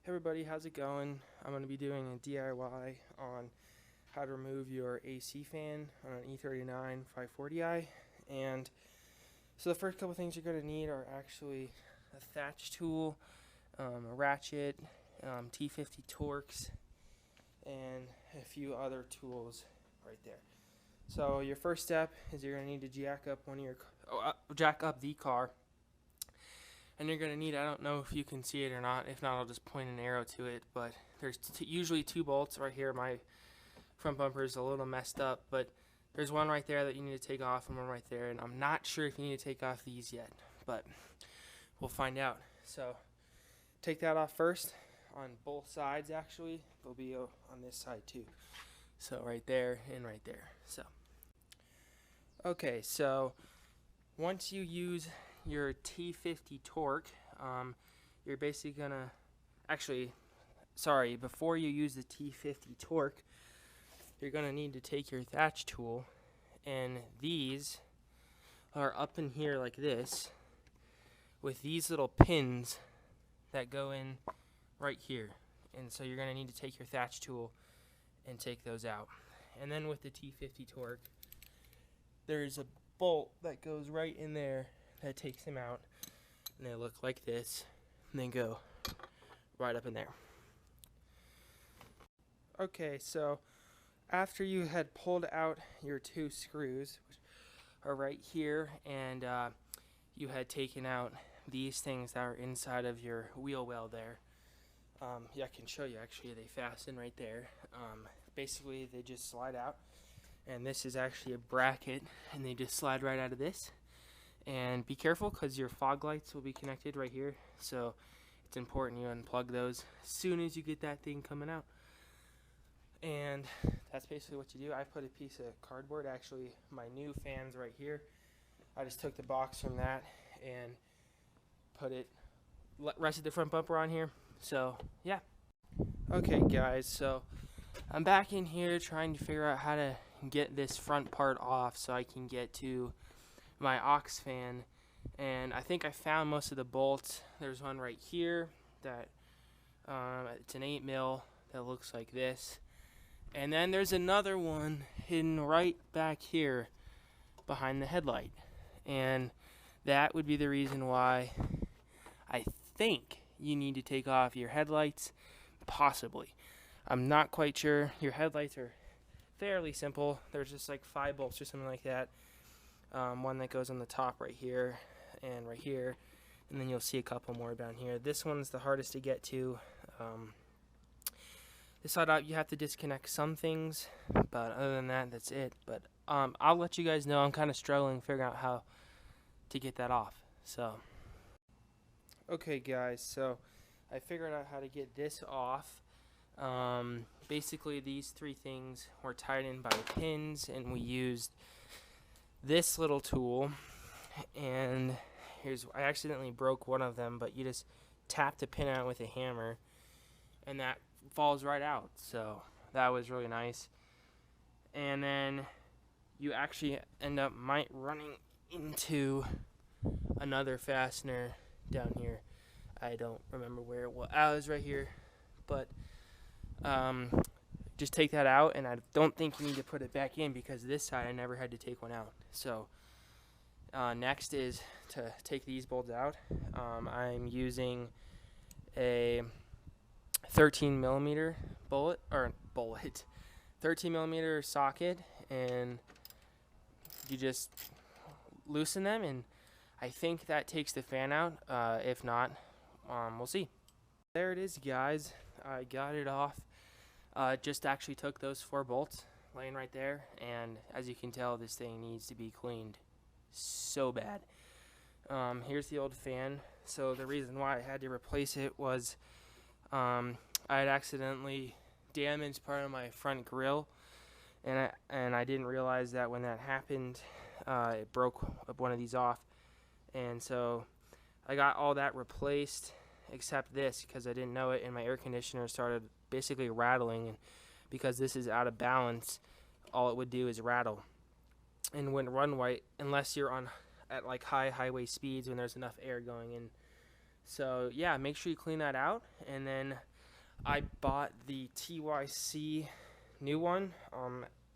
Hey everybody, how's it going? I'm going to be doing a DIY on how to remove your AC fan on an e39 540i. And so the first couple things you're going to need are actually a thatch tool, a ratchet, T50 Torx, and a few other tools right there. So your first step is you're going to need to jack up the car. And you're going to need, I don't know if you can see it or not, if not I'll just point an arrow to it, but there's usually two bolts right here. My front bumper is a little messed up, but there's one right there that you need to take off and one right there, and I'm not sure if you need to take off these yet, but we'll find out. So take that off first on both sides. Actually they'll be on this side too, so right there and right there. So okay, so once you use your T50 torque, you're basically gonna, before you use the T50 torque, you're gonna need to take your thatch tool, and these are up in here like this with these little pins that go in right here, and so you're gonna need to take your thatch tool and take those out. And then with the T50 torque, there's a bolt that goes right in there that takes them out, and they look like this, and they go right up in there. Okay, so after you had pulled out your two screws, which are right here, and you had taken out these things that are inside of your wheel well there, yeah, I can show you actually. They fasten right there. Basically they just slide out, and this is actually a bracket, and they just slide right out of this. And be careful because your fog lights will be connected right here, so it's important you unplug those as soon as you get that thing coming out. And that's basically what you do. I put a piece of cardboard, actually my new fan's right here. I just took the box from that and rested the front bumper on here. So yeah. Okay guys, so I'm back in here trying to figure out how to get this front part off so I can get to my aux fan, and I think I found most of the bolts. There's one right here that it's an 8mm that looks like this, and then there's another one hidden right back here behind the headlight, and that would be the reason why I think you need to take off your headlights, possibly. I'm not quite sure. Your headlights are fairly simple. There's just like 5 bolts or something like that. One that goes on the top right here and right here, and then you'll see a couple more down here. This one's the hardest to get to. This side out, you have to disconnect some things, but other than that, that's it. But I'll let you guys know. I'm kind of struggling figuring out how to get that off. So okay guys, so I figured out how to get this off. Basically these 3 things were tied in by pins, and we used this little tool, and I accidentally broke one of them, but you just tap the pin out with a hammer and that falls right out, so that was really nice. And then you actually might running into another fastener down here. I don't remember where it was. It was right here, but just take that out, and I don't think you need to put it back in because this side I never had to take one out. So next is to take these bolts out. I'm using a 13mm 13mm socket, and you just loosen them, and I think that takes the fan out. If not, we'll see. There it is guys, I got it off. Just actually took those 4 bolts laying right there, and as you can tell, this thing needs to be cleaned so bad. Here's the old fan. So the reason why I had to replace it was I had accidentally damaged part of my front grille, and I didn't realize that when that happened, it broke one of these off, and so I got all that replaced except this because I didn't know it, and my air conditioner started basically rattling, and because this is out of balance, all it would do is rattle and wouldn't run right unless you're at like high highway speeds when there's enough air going in. So yeah, make sure you clean that out, and then I bought the TYC new one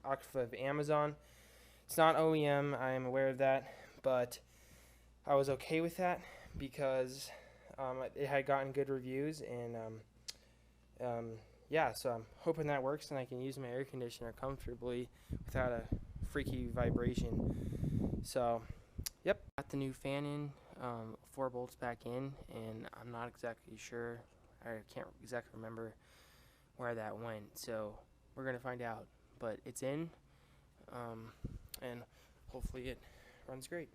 off of Amazon. It's not OEM, I am aware of that, but I was okay with that because it had gotten good reviews, and yeah, so I'm hoping that works and I can use my air conditioner comfortably without a freaky vibration. So, yep, got the new fan in, 4 bolts back in, and I'm not exactly sure, I can't exactly remember where that went, so we're gonna find out. But it's in, and hopefully it runs great.